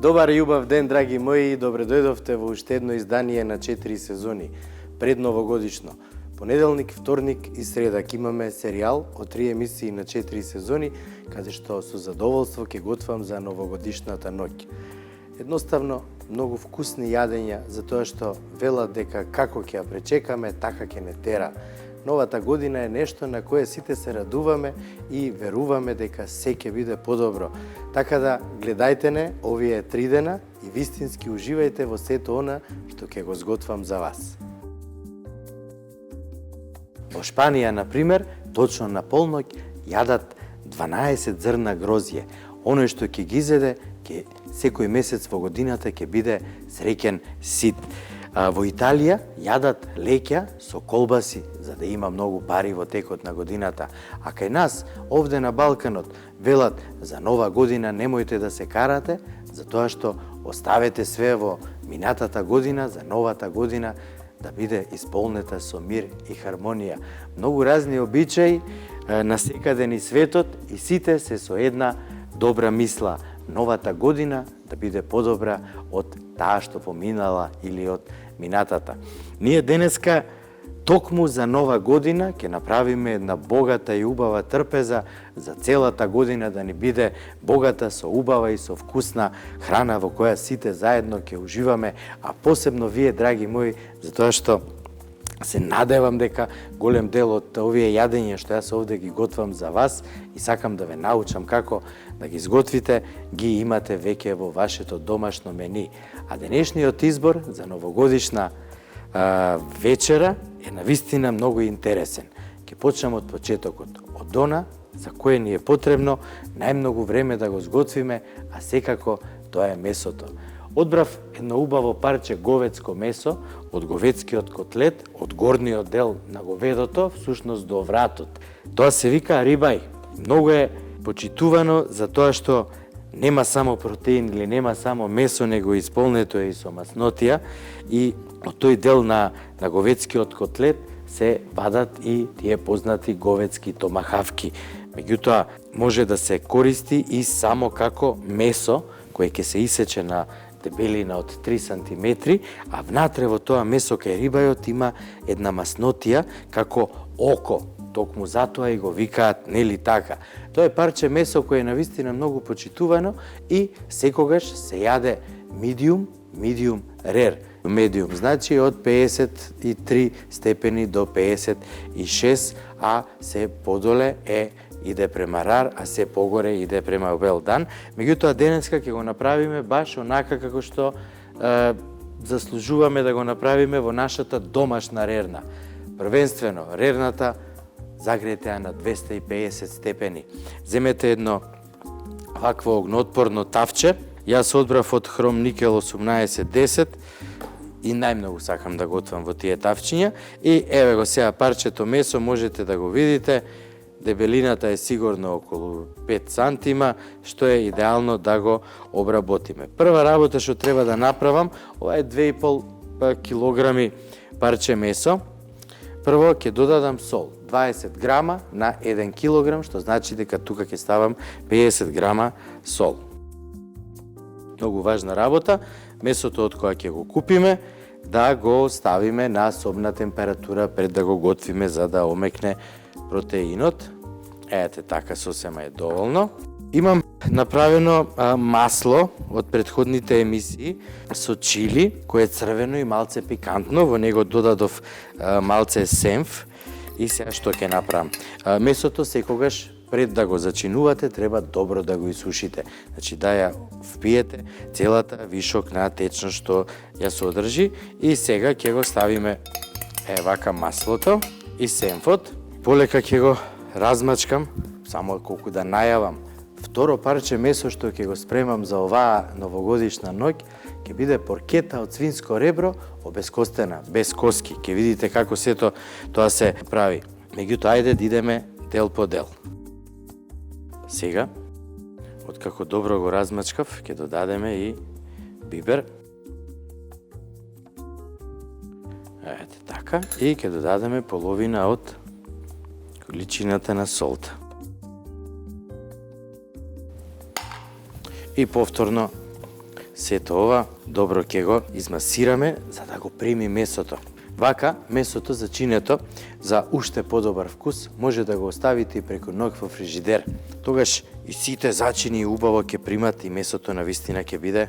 Добар и убав ден, драги мои, добре дојдовте во уште едно издание на 4 сезони, предновогодишно. Понеделник, вторник и среда ќе имаме серијал од 3 емисии на 4 сезони, каде што со задоволство ќе готвам за новогодишната ноќ. Едноставно, многу вкусни јадења, затоа што велат дека како ќе ја пречекаме, така ќе не тера. Новата година е нешто на кое сите се радуваме и веруваме дека се ќе биде подобро. Така да гледајте не овие 3 дена и вистински уживајте во сето она што ќе го сготвам за вас. Во Шпанија, например, точно на полноќ јадат 12 зрна грозје. Оној што ќе ги изеде, секој месец во годината ќе биде среќен сит. Во Италија јадат леќа со колбаси, за да има многу пари во текот на годината. А кај нас, овде на Балканот, велат за нова година немојте да се карате, затоа што оставете све во минатата година, за новата година да биде исполнета со мир и хармонија. Многу разни обичаи на секаде низ светот и сите се со една добра мисла. Новата година да биде подобра од таа што поминала или од минатата. Ние денеска токму за нова година ќе направиме една богата и убава трпеза за целата година да ни биде богата со убава и со вкусна храна во која сите заедно ќе уживаме, а посебно вие, драги мои, затоа што се надевам дека голем дел од овие јадења што јас овде ги готвам за вас и сакам да ве научам како да ги изготвите, ги имате веќе во вашето домашно мени. А денешниот избор за новогодишна вечера е навистина многу интересен. Ќе почнем од почетокот, од она за кое ни е потребно најмногу време да го сготвиме, а секако тоа е месото. Одбрав едно убаво парче говецко месо од говецкиот котлет, од горниот дел на говедото, всушност до вратот. Тоа се вика рибај. Многу е почитувано за тоа што нема само протеин или нема само месо, него исполнето е и со маснотија, и од тој дел на говецкиот котлет се вадат и тие познати говецки томахавки. Меѓутоа, може да се користи и само како месо, кое ќе се исече на дебелина од 3 см, а внатре во тоа месо кај рибајот има една маснотија како око. Токму затоа и го викаат, нели така. Тоа е парче месо кое е навистина многу почитувано и секогаш се јаде medium rare. Medium значи од 53 степени до 56, а се подоле иде према рар, а се погоре иде према well done. Меѓутоа денеска ќе го направиме баш онака како што заслужуваме да го направиме во нашата домашна рерна. Првенствено, рерната загреете ја на 250 степени. Земете едно вакво огноотпорно тавче. Јас одбрав од хром никел 1810 и најмногу сакам да готвам во тие тавчиња. И еве го сега парчето месо, можете да го видите. Дебелината е сигурно околу 5 сантима, што е идеално да го обработиме. Прва работа што треба да направам, ова е 2,5 килограми парче месо. Прво ќе додадам сол, 20 грама на 1 килограм, што значи дека тука ќе ставам 50 грама сол. Многу важна работа, месото од која ќе го купиме, да го ставиме на собна температура пред да го готвиме за да омекне протеинот. Ете така, сосема е доволно. Имам направено масло од претходните емисии со чили, кое е црвено и малце пикантно. Во него додадов малце сенф и сега што ќе направам. Месото секогаш пред да го зачинувате треба добро да го исушите. Значи да ја впиете целата вишок на течност што ја содржи и сега ќе го ставиме вака маслото и сенфот. Полека ќе го размачкам, само колку да најавам. Второ парче месо што ќе го спремам за оваа новогодишна ноќ ќе биде поркета од свинско ребро, обескостена, без коски. Ќе видите како сето тоа се прави. Меѓутоа, ајде да идеме дел по дел. Сега, откако добро го размачкав, ќе додадеме и бибер. Ете така. И ќе додадеме половина од количината на солта. И повторно сето ова добро ќе го измасираме за да го прими месото. Вака, месото зачинето за уште подобар вкус може да го оставите и преку ноќ во фрижидер. Тогаш и сите зачини убаво ќе примат и месото навистина ќе биде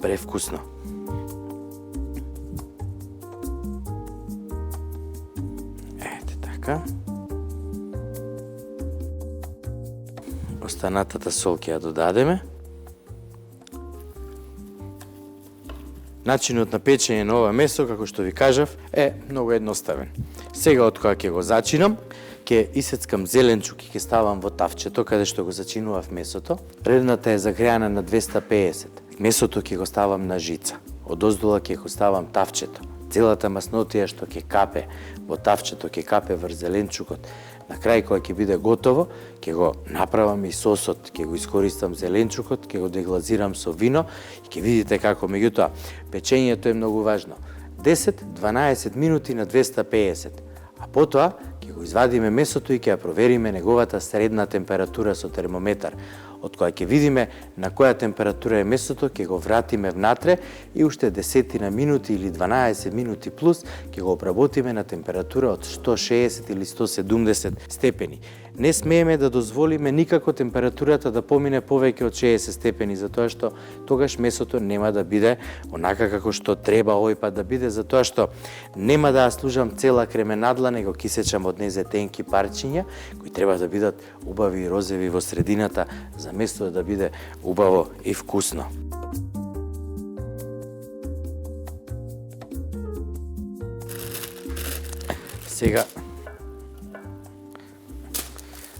превкусно. Ете така. Останатата сол ќе ја додадеме. Начинот на печење на ова месо, како што ви кажав, е многу едноставен. Сега од кога ќе го зачинам, ќе исецкам зеленчук и ќе ставам во тавчето каде што го зачинував месото. Рерната е загреана на 250. Месото ќе го ставам на жица. Одоздола ќе го ставам тавчето. Целата маснотија што ќе капе во тавчето, ќе капе врз зеленчукот. На крај кога ќе биде готово, ќе го направам и сосот, ќе го искористам зеленчукот, ќе го деглазирам со вино и ќе видите како. Меѓутоа, печењето е многу важно. 10-12 минути на 250. А потоа ќе го извадиме месото и ќе ја провериме неговата средна температура со термометар. Од која ќе видиме на која температура е месото, ќе го вратиме внатре и уште 10 минути или 12 минути плюс ќе го обработиме на температура од 160 или 170 степени. Не смееме да дозволиме никако температурата да помине повеќе од 60 степени, затоа што тогаш месото нема да биде онака како што треба овој пат да биде, затоа што нема да ја служам цела кременадла, него ќе сечам од незе тенки парчиња, кои треба да бидат убави и розеви во средината, за место да биде убаво и вкусно. Сега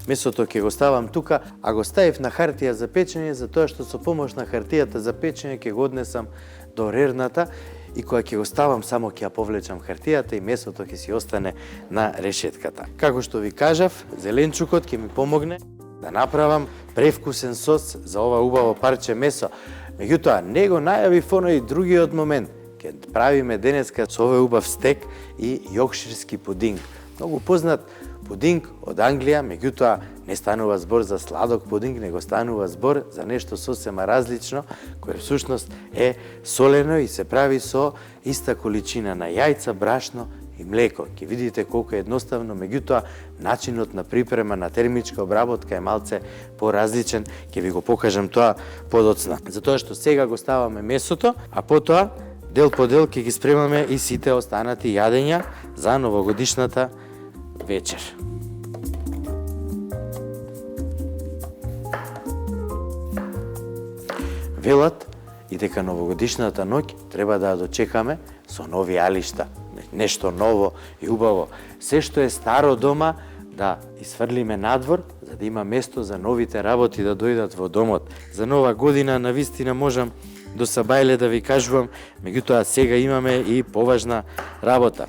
месото ќе го ставам тука, а го ставив на хартија за печење, затоа што со помош на хартијата за печење ќе го однесам до рерната и кога ќе го ставам само ќе ја повлечам хартијата и месото ќе си остане на решетката. Како што ви кажав, зеленчукот ќе ми помогне да направам превкусен сос за ова убаво парче месо. Меѓутоа, не го најавив оној другиот момент. Ќе правиме денеска со овој убав стек и јоркширски пудинг. Многу познат пудинг од Англија, меѓутоа не станува збор за сладок пудинг, него станува збор за нешто сосема различно, кое всушност е солено и се прави со иста количина на јајца, брашно и млеко. Ќе видите колку е едноставно, меѓутоа начинот на припрема на термичка обработка е малце поразличен, ќе ви го покажам тоа подоцна. Затоа што сега го ставаме месото, а потоа дел по дел ќе ги спремаме и сите останати јадења за новогодишната вечер. Велат и дека новогодишната ноќ треба да ја дочекаме со нови алишта, нешто ново и убаво. Се што е старо дома да исфрлиме надвор, за да има место за новите работи да дојдат во домот. За нова година навистина можам до Сабајле да ви кажувам, меѓутоа сега имаме и поважна работа.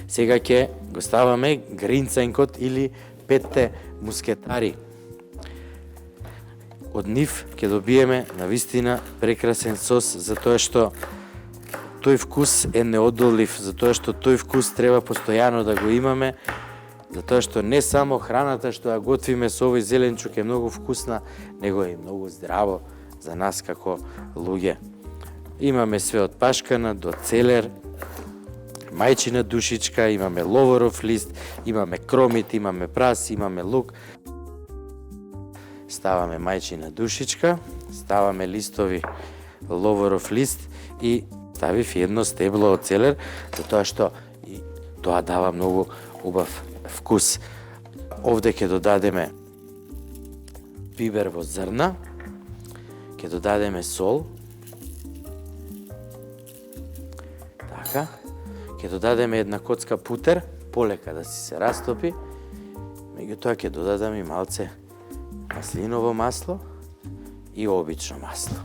Сега ќе го ставаме гринценкот или 5 мускетари. Од нив ќе добиеме навистина прекрасен сос, затоа што тој вкус е неодолив, затоа што тој вкус треба постојано да го имаме, затоа што не само храната што ја готвиме со овој зеленчук е многу вкусна, него е многу здраво за нас како луѓе. Имаме све од пашкана до целер, мајчина душичка, имаме ловоров лист, имаме кромит, имаме прас, имаме лук. Ставаме мајчина душичка, ставаме листови ловоров лист и ставив едно стебло од целер, затоа што и тоа дава многу убав вкус. Овде ќе додадеме пибер во зрна, ќе додадеме сол, така, ќе додадеме една коцка путер, полека да си се растопи, меѓутоа ќе додадеме и малце маслиново масло и обично масло.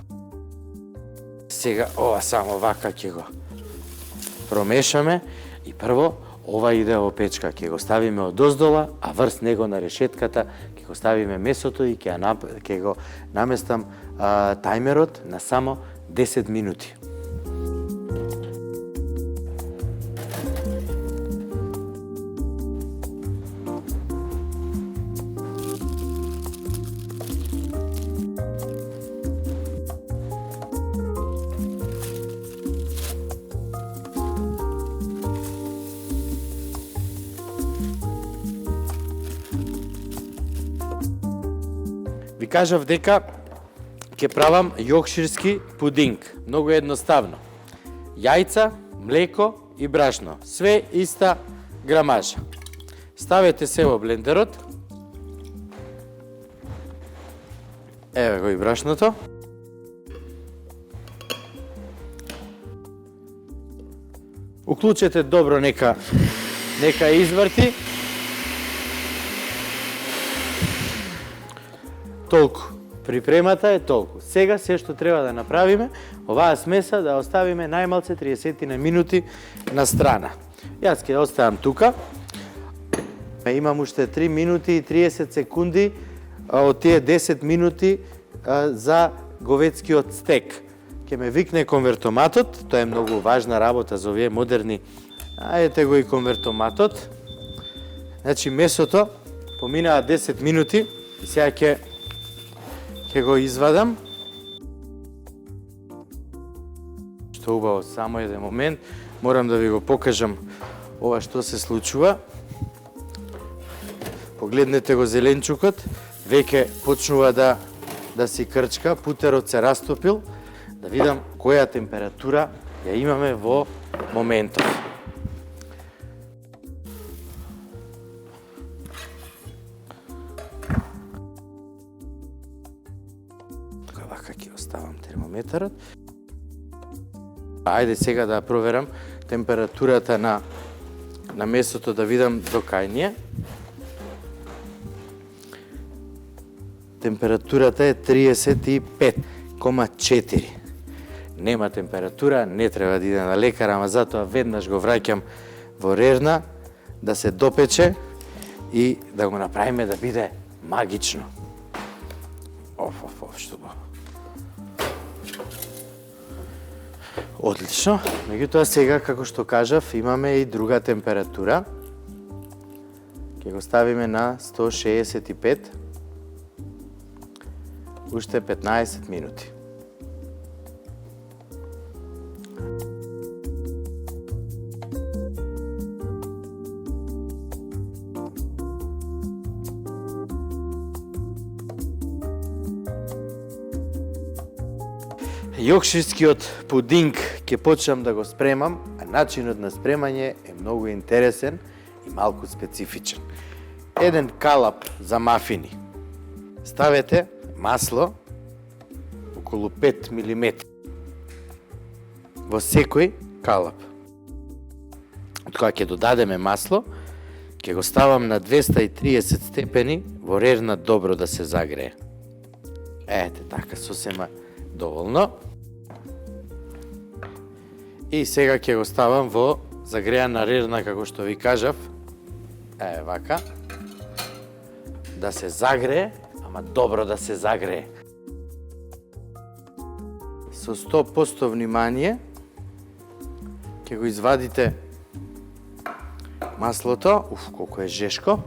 Сега ова само вака ќе го промешаме и прво ова иде во печка, ќе го ставиме одоздола, а врз него на решетката ќе го ставиме месото и ќе го наместам тајмерот на само 10 минути. кажав дека ќе правам јоркширски пудинг. Многу едноставно. Јајца, млеко и брашно. Све иста грамажа. Ставете се во блендерот. Еве го и брашното. Уклучете добро, нека изврти. Толку. Припремата е толку. Сега се што треба да направиме, оваа смеса да оставиме најмалце 30 минути на страна. Јас ќе оставам тука. Имам уште 3 минути и 30 секунди од тие 10 минути за говедскиот стек. Ќе ме викне конвертоматот, тоа е многу важна работа за овие модерни. Ајдете го и конвертоматот. Значи месото поминаа 10 минути и сега ќе го извадам. Што убаво, само еден момент, морам да ви го покажам ова што се случува. Погледнете го зеленчукот, веќе почнува да си крчка, путерот се растопил, да видам која температура ја имаме во моментот. Вака ќе оставам термометарот. Ајде сега да проверам температурата на месото, да видам до кај ни е. Температурата е 35,4. Нема температура, не треба да иде на лекар, ама затоа веднаш го враќам во рерна да се допече и да го направиме да биде магично. Што ба. Одлично. Меѓутоа сега, како што кажав, имаме и друга температура. Ќе го ставиме на 165. Уште 15 минути. Јоркширскиот пудинг ќе почнам да го спремам, а начинот на спремање е многу интересен и малку специфичен. Еден калап за мафини. Ставете масло околу 5 мм во секој калап. Кога ќе додадеме масло, ќе го ставам на 230 степени во рерна добро да се загрее. Ете така, сосема доволно. И сега ќе го ставам во загреана рерна, како што ви кажав. Еве вака. Да се загрее, ама добро да се загрее. Со 100% внимание ќе го извадите маслото. Колку е жешко.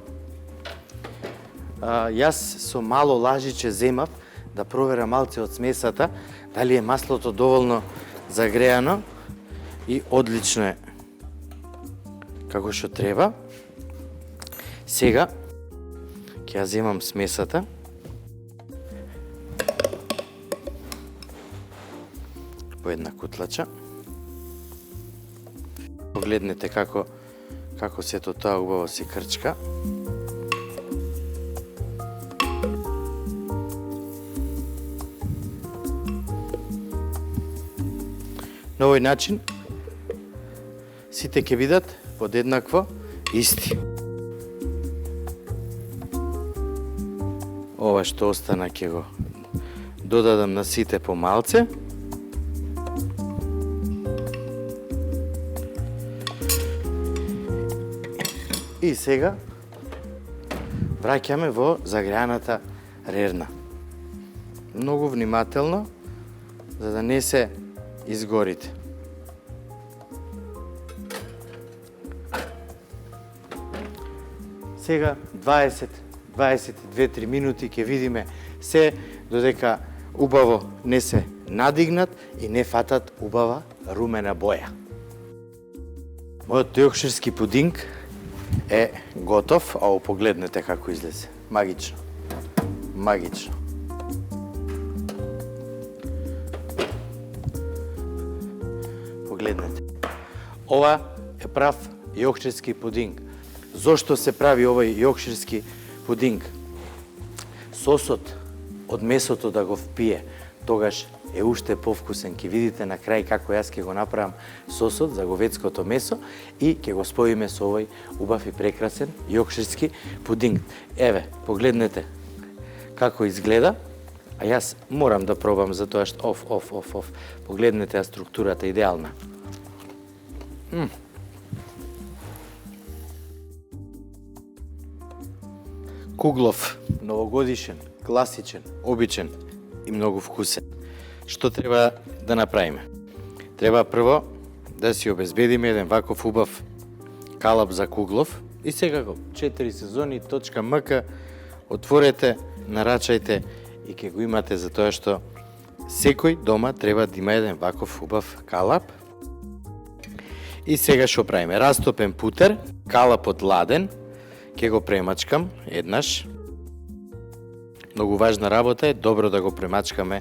Јас со мало лажиче земав да проверам малце од смесата, дали е маслото доволно загреано и одлично е како што треба. Сега ќе ја земам смесата. По една кутлача. Погледнете како сето тоа убаво се крчка. На овој начин сите ќе бидат подеднакво исти. Ова што остана ќе го додадам на сите по малце. И сега враќаме во загреаната рерна. Многу внимателно, за да не се изгорите. Сега 20-22-3 минути ќе видиме се додека убаво не се надигнат и не фатат убава румена боја. Мојот јоркширски пудинг е готов, а погледнете како излезе. Магично. Магично. погледнете. Ова е прав јоркширски пудинг. Зошто се прави овој јоркширски пудинг? Сосот од месото да го впие, тогаш е уште повкусен. Ќе видите на крај како јас ќе го направам сосот за говедското месо и ќе го споиме со овој убав и прекрасен јоркширски пудинг. Еве, погледнете како изгледа, а јас морам да пробам затоа што Погледнете структурата идеална. Куглов, новогодишен, класичен, обичен и многу вкусен. Што треба да направиме? Треба прво да си обезбедиме еден ваков убав калап за куглов и секако 4 сезони.мк отворете, нарачајте и ќе го имате, затоа што секој дома треба да има еден ваков убав калап. И сега што правиме? Растопен путер, калапот ладен, ќе го премачкам еднаш. Многу важна работа е добро да го премачкаме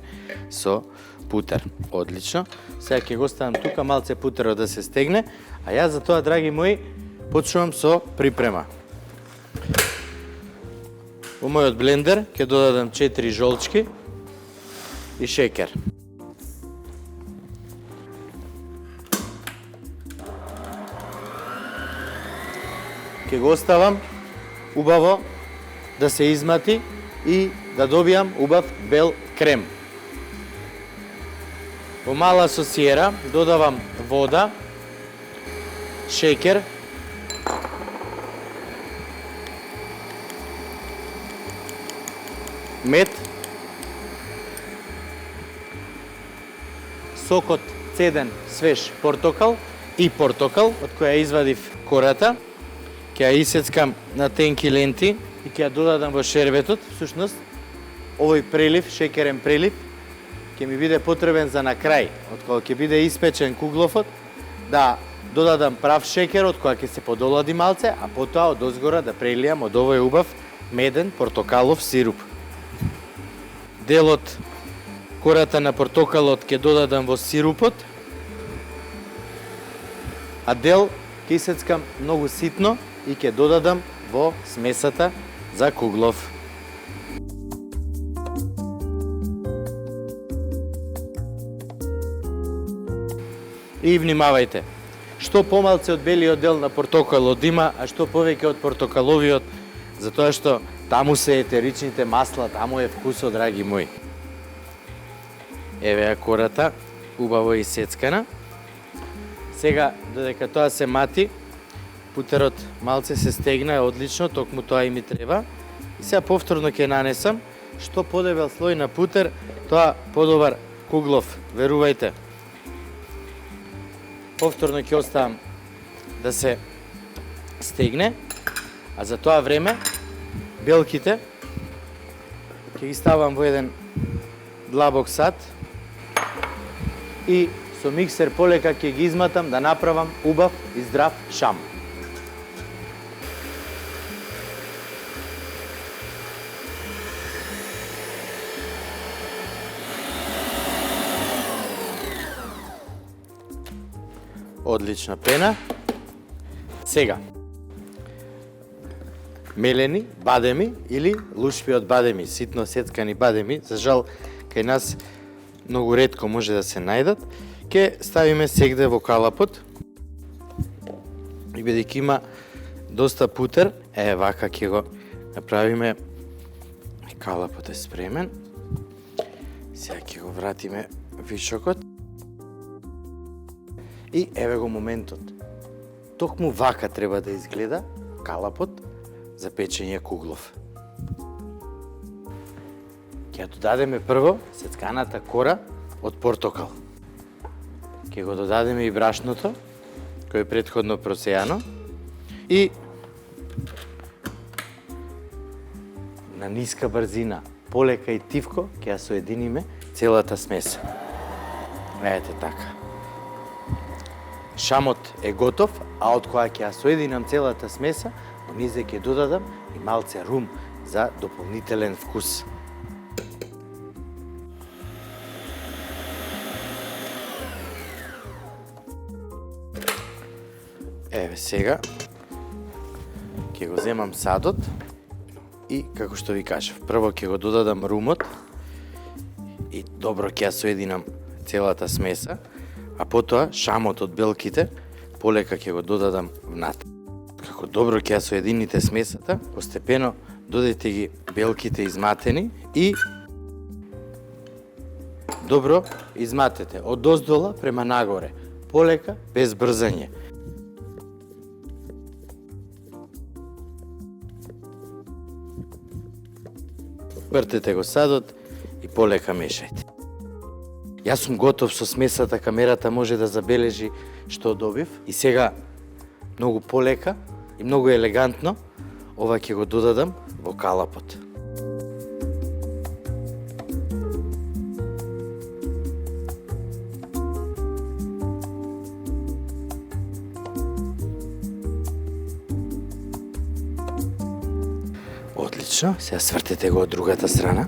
со путер. Одлично. Сега ќе го ставам тука малце путерот да се стегне, а јас за тоа, драги мои, почнувам со припрема. Во мојот блендер ќе додадам 4 жолчки и шекер. Ќе го оставам убаво да се измати и да добијам убав бел крем. Во мала сосиера додавам вода, шекер, мед, сокот цеден свеж портокал и портокал, од која извадив кората. Ќе ја исецкам на тенки ленти и ќе ја додадам во шербетот. Всушност, овој прелив, шекерен прелив, ќе ми биде потребен за на крај, од кога ќе биде испечен кугловот, да додадам прав шекер, од која ќе се подолади малце, а потоа од озгора да прелијам од овој убав меден портокалов сируп. Делот кората на портокалот ќе додадам во сирупот, а дел ќе исецкам многу ситно и ќе додадам во смесата за куглов. И внимавајте, што помалце од белиот дел на портокалот има, а што повеќе од портокаловиот, затоа што таму се етеричните масла, таму е вкусот, драги мои. Еве ја кората, убаво исецкана. Сега, додека тоа се мати, путерот малце се стегна, одлично, токму тоа и ми треба. И сега повторно ќе нанесам, што подебел слој на путер, тоа подобар куглов, верувајте. Повторно ќе оставам да се стегне, а за тоа време белките ќе ги ставам во еден длабок сад и со миксер полека ќе ги изматам да направам убав и здрав шам. Одлична пена. Сега, мелени бадеми или лушпи од бадеми, ситно сецкани бадеми, за жал кај нас многу ретко може да се најдат, ќе ставиме сегде во калапот и бидејќи има доста путер, вака ќе го направиме. Калапот е спремен. Сега ќе го вратиме вишокот. И еве го моментот. Токму вака треба да изгледа калапот за печење куглов. Ќе ја додадеме прво сецканата кора од портокал. Ќе го додадеме и брашното, кој е претходно просејано. И на ниска брзина, полека и тивко, ќе ја соединиме целата смеса. Ете така. Шамот е готов, а од која ќе ја соединам целата смеса, во низе ќе додадам и малце рум за дополнителен вкус. Еве сега ќе го земам садот и како што ви кажав, прво ќе го додадам румот и добро ќе ја соединам целата смеса, а потоа шамот од белките полека ќе го додадам внатре. Како добро ќе ја соедините смесата, постепено додадете ги белките изматени и добро изматете од оздола према нагоре, полека, без брзање. Вртете го садот и полека мешајте. Јас сум готов со смесата, камерата може да забележи што добив. И сега, многу полека и многу елегантно, ова ќе го додадам во калапот. Одлично, сега свртете го од другата страна.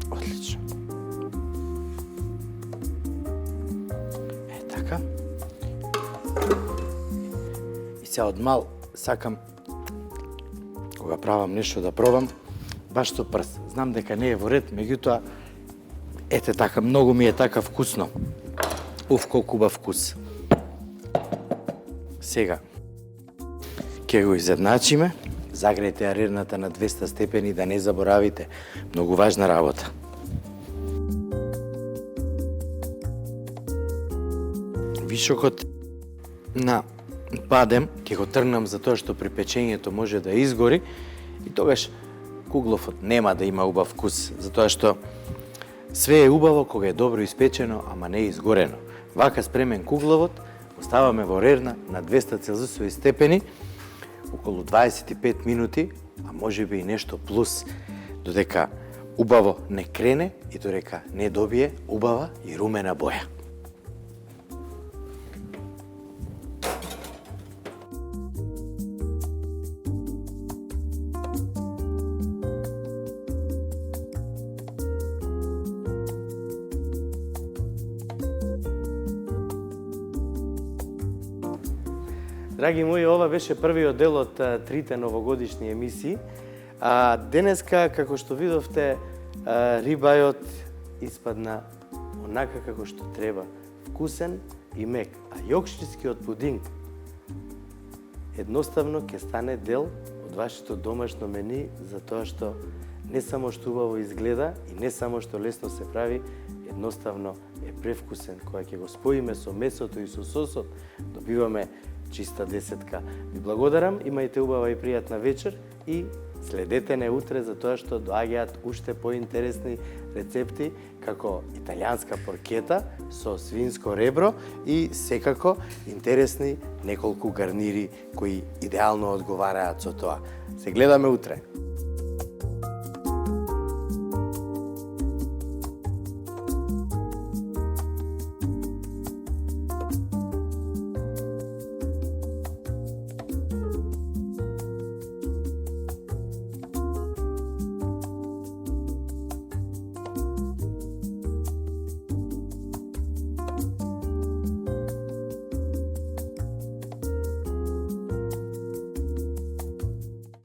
Одлично. Така. И сега од мал сакам, кога правам нешто да пробам, баш со прст. Знам дека не е во ред, меѓутоа, ете така, многу ми е така вкусно. Уф, колку убав вкус. Сега ќе го изедначиме. Загрејте арерната на 200 степени, да не заборавите. Многу важна работа. Вишокот на бадем ќе го тргнам затоа што при печењето може да изгори и тогаш кугловот нема да има убав вкус, затоа што све е убаво кога е добро испечено, ама не е изгорено. Вака спремен кугловот оставаме во рерна на 200 целзиусови степени околу 25 минути, а може би и нешто плюс, додека убаво не крене и додека не добие убава и румена боја. Драги мои, ова беше првиот дел од трите новогодишни емисии. Денеска, како што видовте, рибајот испадна онака како што треба, вкусен и мек. А јокшинскиот пудинг едноставно ќе стане дел од вашето домашно мени, затоа што не само што убаво изгледа и не само што лесно се прави, едноставно е превкусен. Кога ќе го споиме со месото и со сосот, добиваме чиста десетка. Ви благодарам, имајте убава и пријатна вечер и следете не утре за тоа што доаѓаат уште поинтересни рецепти како италијанска поркета со свинско ребро и секако интересни неколку гарнири кои идеално одговараат со тоа. Се гледаме утре.